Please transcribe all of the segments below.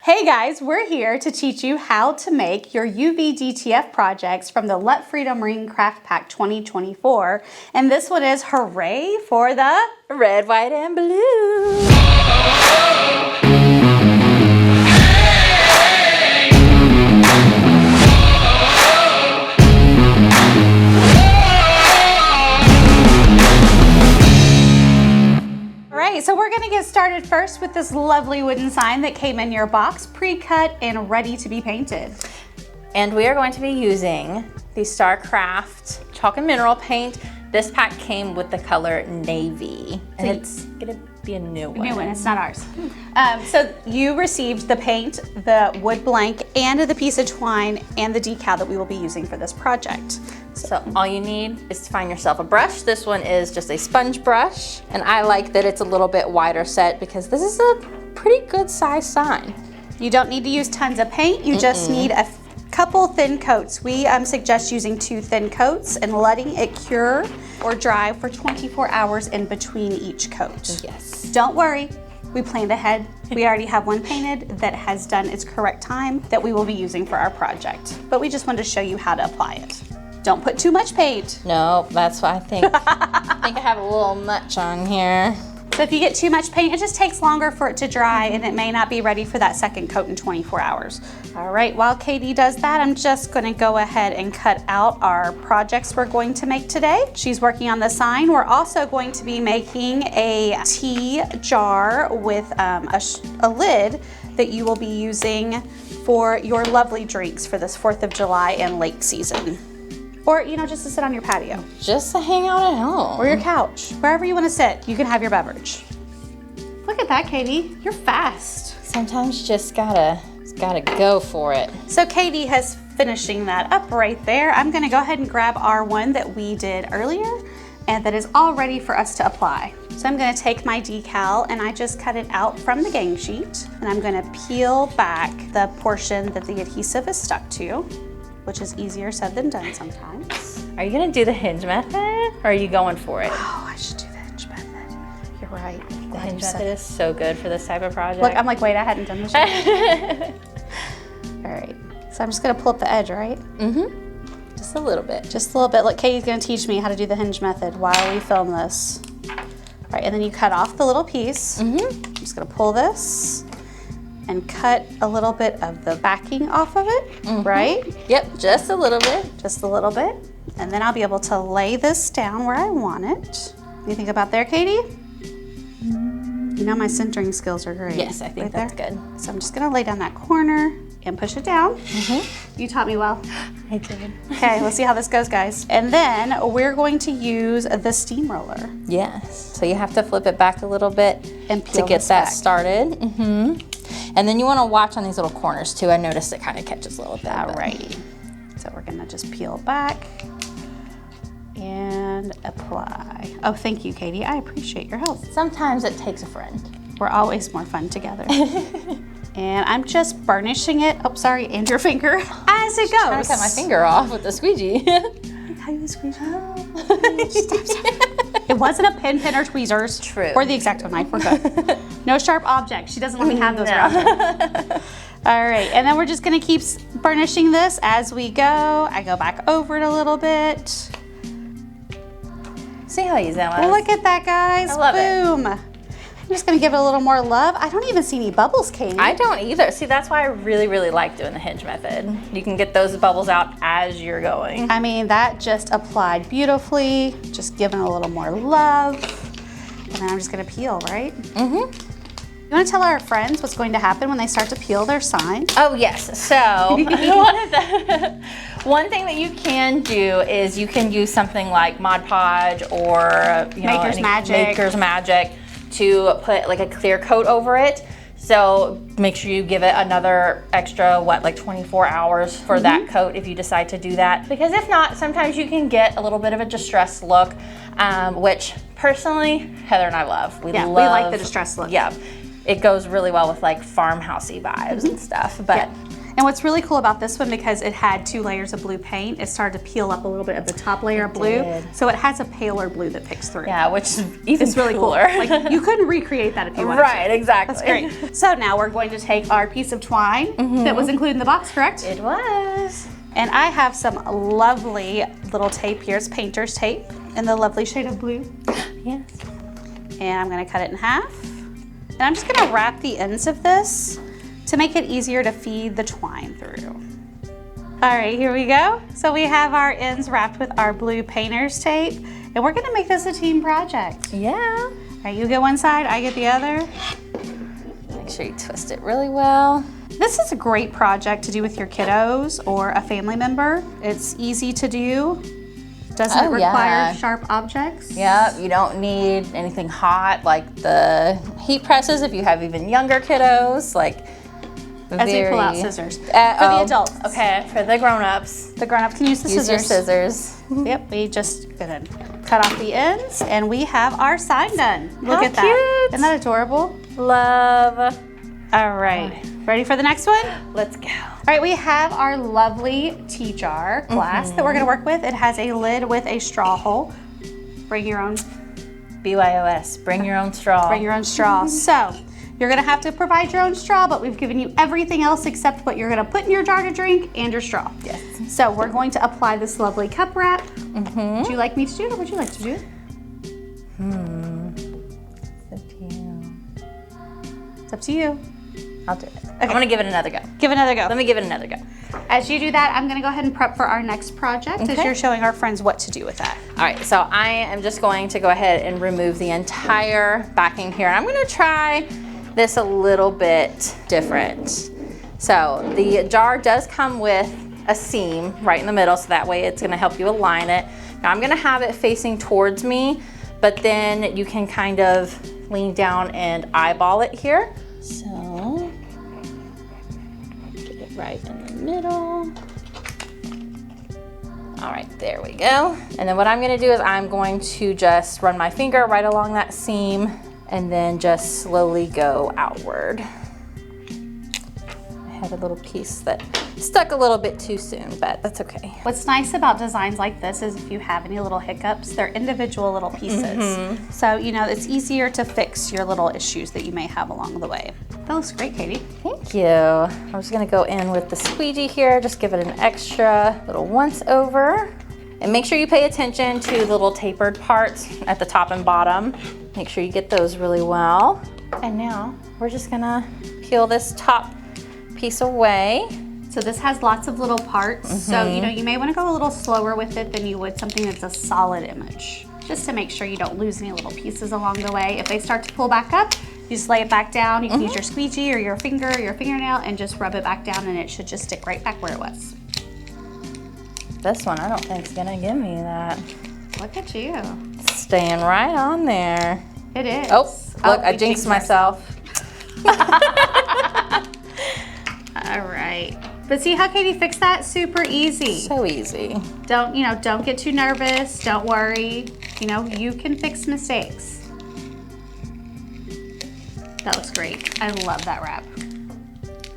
Hey guys, we're here to teach you how to make your UV DTF projects from the Let Freedom Ring Craft Pack 2024. And this one is Hooray for the red, white, and blue. So we're going to get started first with this lovely wooden sign that came in your box, pre-cut and ready to be painted. And we are going to be using the StarCraft chalk and mineral paint. This pack came with the color navy, and it's going to be a new one. New one, it's not ours. So you received the paint, the wood blank, and the piece of twine, and the decal that we will be using for this project. So all you need is to find yourself a brush. This one is just a sponge brush, and I like that it's a little bit wider set because this is a pretty good size sign. You don't need to use tons of paint, you just need a couple thin coats. We suggest using 2 thin coats and letting it cure or dry for 24 hours in between each coat. Yes. Don't worry, we planned ahead. We already have one painted that has done its correct time that we will be using for our project. But we just wanted to show you how to apply it. Don't put too much paint. No, that's what I think. I think I have a little much on here. So if you get too much paint, it just takes longer for it to dry and it may not be ready for that second coat in 24 hours. All right, while Katie does that, I'm just gonna go ahead and cut out our projects we're going to make today. She's working on the sign. We're also going to be making a tea jar with a lid that you will be using for your lovely drinks for this 4th of July and lake season. Or, you know, just to sit on your patio. Just to hang out at home. Or your couch. Wherever you want to sit, you can have your beverage. Look at that, Katie. You're fast. Sometimes you just gotta go for it. So Katie has finishing that up right there. I'm gonna go ahead and grab our one that we did earlier and that is all ready for us to apply. So I'm gonna take my decal and I just cut it out from the gang sheet and I'm gonna peel back the portion that the adhesive is stuck to, which is easier said than done sometimes. Are you gonna do the hinge method or are you going for it? Oh, I should do the hinge method. You're right. The hinge method is so good for this type of project. Look, I'm like, wait, I hadn't done this yet. All right, so I'm just gonna pull up the edge, right? Mm-hmm. Just a little bit. Just a little bit. Look, Katie's gonna teach me how to do the hinge method while we film this. All right, and then you cut off the little piece. Mm-hmm. I'm just gonna pull this and cut a little bit of the backing off of it, right? Yep, just a little bit. Just a little bit. And then I'll be able to lay this down where I want it. What do you think about there, Katie? You know my centering skills are great. Yes, I think that's good. So I'm just gonna lay down that corner and push it down. You taught me well. I did. Okay, let's see how this goes, guys. And then we're going to use the steamroller. Yes, so you have to flip it back a little bit And peel to get this that back. started. And then you wanna watch on these little corners too. I noticed it kind of catches a little bit. Alrighty. So we're gonna just peel back and apply. Oh, thank you, Katie. I appreciate your help. Sometimes it takes a friend. We're always more fun together. And I'm just burnishing it. Oh, sorry, and your finger as it goes. I cut my finger off with the squeegee. How you squeeze It wasn't a pin or tweezers. True. Or the X-Acto knife. We're good. No sharp objects. She doesn't let me have those around her. All right, and then we're just gonna keep burnishing this as we go. I go back over it a little bit. See how easy that was? Look at that, guys. I love it. Boom. I'm just gonna give it a little more love. I don't even see any bubbles, Katie. I don't either. See, that's why I really, really like doing the hinge method. You can get those bubbles out as you're going. I mean, that just applied beautifully. Just giving a little more love. And then I'm just gonna peel, right? You wanna tell our friends what's going to happen when they start to peel their sign? Oh yes, so one thing that you can do is you can use something like Mod Podge or Maker's Magic to put like a clear coat over it. So make sure you give it another extra, like 24 hours for that coat if you decide to do that. Because if not, sometimes you can get a little bit of a distressed look, which personally, Heather and I love. We like the distressed look. Yeah, it goes really well with like farmhousey vibes and stuff. But And what's really cool about this one, because it had 2 layers of blue paint, it started to peel up a little bit of the top layer of blue. So it has a paler blue that picks through. Yeah, which is even it's really cooler. Cool. Like, you couldn't recreate that if you wanted Right, to. exactly. That's great. So now we're going to take our piece of twine that was included in the box, correct? It was. And I have some lovely little tape here. It's painter's tape in the lovely shade of blue. Yes. And I'm gonna cut it in half. And I'm just gonna wrap the ends of this to make it easier to feed the twine through. All right, here we go. So we have our ends wrapped with our blue painter's tape, and we're gonna make this a team project. Yeah. All right, you get one side, I get the other. Make sure you twist it really well. This is a great project to do with your kiddos or a family member. It's easy to do. Doesn't require sharp objects. Yep, you don't need anything hot like the heat presses if you have even younger kiddos. Like, as we pull out scissors. For the adults. Okay, for the grown-ups. The grown-up can use the scissors. Use your scissors. Yep, we just gonna cut off the ends and we have our sign done. Look at that. Cute. Isn't that adorable? Love. All right, ready for the next one? Let's go. All right, we have our lovely tea jar glass that we're gonna work with. It has a lid with a straw hole. Bring your own. BYOS, bring your own straw. Bring your own straw. So, you're gonna have to provide your own straw, but we've given you everything else except what you're gonna put in your jar to drink and your straw. Yes. So we're going to apply this lovely cup wrap. Would you like me to do it or would you like to do it? It's up to you. I'll do it. Okay. I'm gonna give it another go. Give it another go. Let me give it another go. As you do that, I'm gonna go ahead and prep for our next project as you're showing our friends what to do with that. All right, so I am just going to go ahead and remove the entire backing here. I'm gonna try this a little bit different. So the jar does come with a seam right in the middle, so that way it's gonna help you align it. Now I'm gonna have it facing towards me, but then you can kind of lean down and eyeball it here. So, get it right in the middle. All right, there we go. And then what I'm gonna do is I'm going to just run my finger right along that seam and then just slowly go outward. I had a little piece that stuck a little bit too soon, but that's okay. What's nice about designs like this is if you have any little hiccups, they're individual little pieces. So, you know, it's easier to fix your little issues that you may have along the way. That looks great, Katie. Thank you. I'm just gonna go in with the squeegee here, just give it an extra little once over. And make sure you pay attention to the little tapered parts at the top and bottom. Make sure you get those really well. And now we're just gonna peel this top piece away. So this has lots of little parts. So, you know, you may want to go a little slower with it than you would something that's a solid image, just to make sure you don't lose any little pieces along the way. If they start to pull back up, you just lay it back down. You can use your squeegee or your finger or your fingernail and just rub it back down and it should just stick right back where it was. This one I don't think is gonna give me that. Look at you. It's staying right on there. It is. Oh, look, I jinxed myself. All right. But see how Katie fixed that? Super easy. So easy. Don't get too nervous. Don't worry. You know, you can fix mistakes. That looks great. I love that wrap.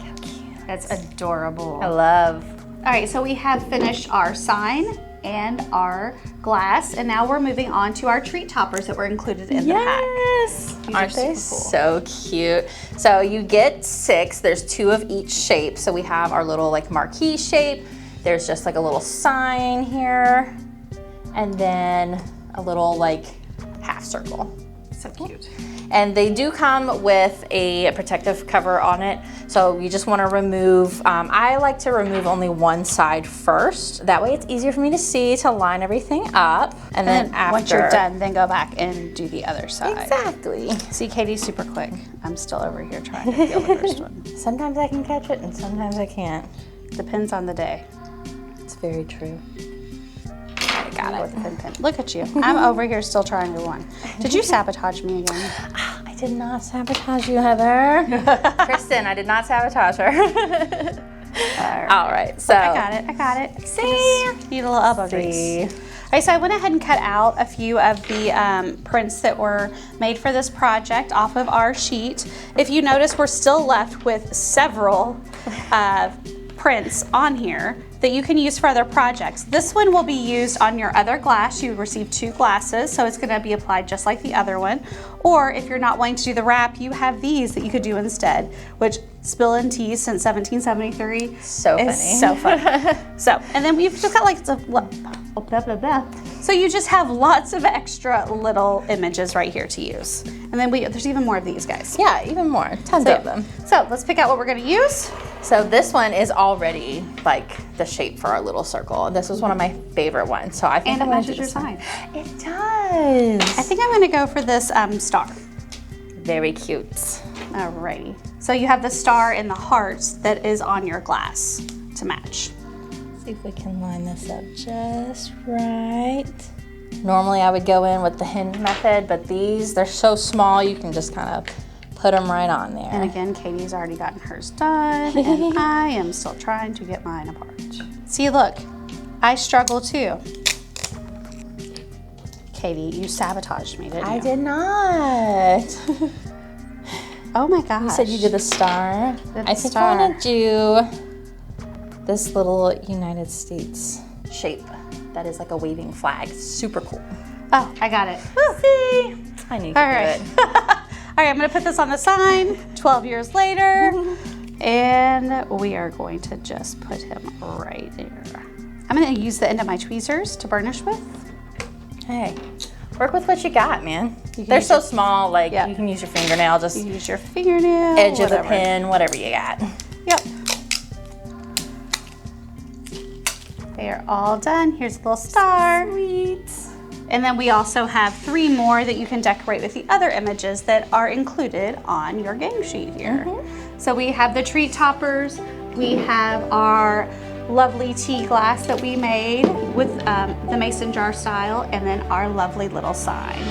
How cute. That's adorable. I love. All right, so we have finished our sign and our glass, and now we're moving on to our treat toppers that were included in the pack. Yes! Aren't they super cool. so cute? So you get 6, there's 2 of each shape. So we have our little like marquee shape, there's just like a little sign here, and then a little like half circle. So cute. And they do come with a protective cover on it. So you just want to remove, I like to remove only one side first. That way it's easier for me to see, to line everything up. And then after. Once you're done, then go back and do the other side. Exactly. See, Katie's super quick. I'm still over here trying to peel the first one. Sometimes I can catch it and sometimes I can't. Depends on the day. It's very true. I got it. Look at you. I'm over here still trying to one. Did you sabotage me again? I did not sabotage you, Heather. Kristen, I did not sabotage her. All right, so. I got it. See? Need a little elbow grease. All right, so I went ahead and cut out a few of the prints that were made for this project off of our sheet. If you notice, we're still left with several prints on here that you can use for other projects. This one will be used on your other glass. You receive 2 glasses, so it's gonna be applied just like the other one. Or if you're not wanting to do the wrap, you have these that you could do instead, which spilling teas since 1773 So funny. is so funny. So, and then we've just got like, so you just have lots of extra little images right here to use. And then there's even more of these guys. Yeah, even more, tons of them. So let's pick out what we're gonna use. So this one is already like the shape for our little circle. This was one of my favorite ones. So I think I'm gonna do this one. It does. I think I'm gonna go for this star. Very cute. Alrighty. So you have the star in the hearts that is on your glass to match. See if we can line this up just right. Normally I would go in with the hinge method, but they're so small you can just kind of put them right on there. And again, Katie's already gotten hers done, and I am still trying to get mine apart. See, look, I struggle too. Katie, you sabotaged me, didn't you? I did not. Oh my gosh. You said you did the star. I think star. I want to do this little United States shape that is like a waving flag. Super cool. Oh, I got it. See? I knew you could All right. do it. All right, I'm gonna put this on the sign 12 years later, and we are going to just put him right there. I'm gonna use the end of my tweezers to burnish with. Hey, work with what you got, man. They're so small, like you can use your fingernail, just You use your fingernail, edge of the pen, whatever you got. Yep. They are all done. Here's a little star. Sweet. And then we also have 3 more that you can decorate with the other images that are included on your game sheet here. So we have the treat toppers, we have our lovely tea glass that we made with the mason jar style, and then our lovely little sign.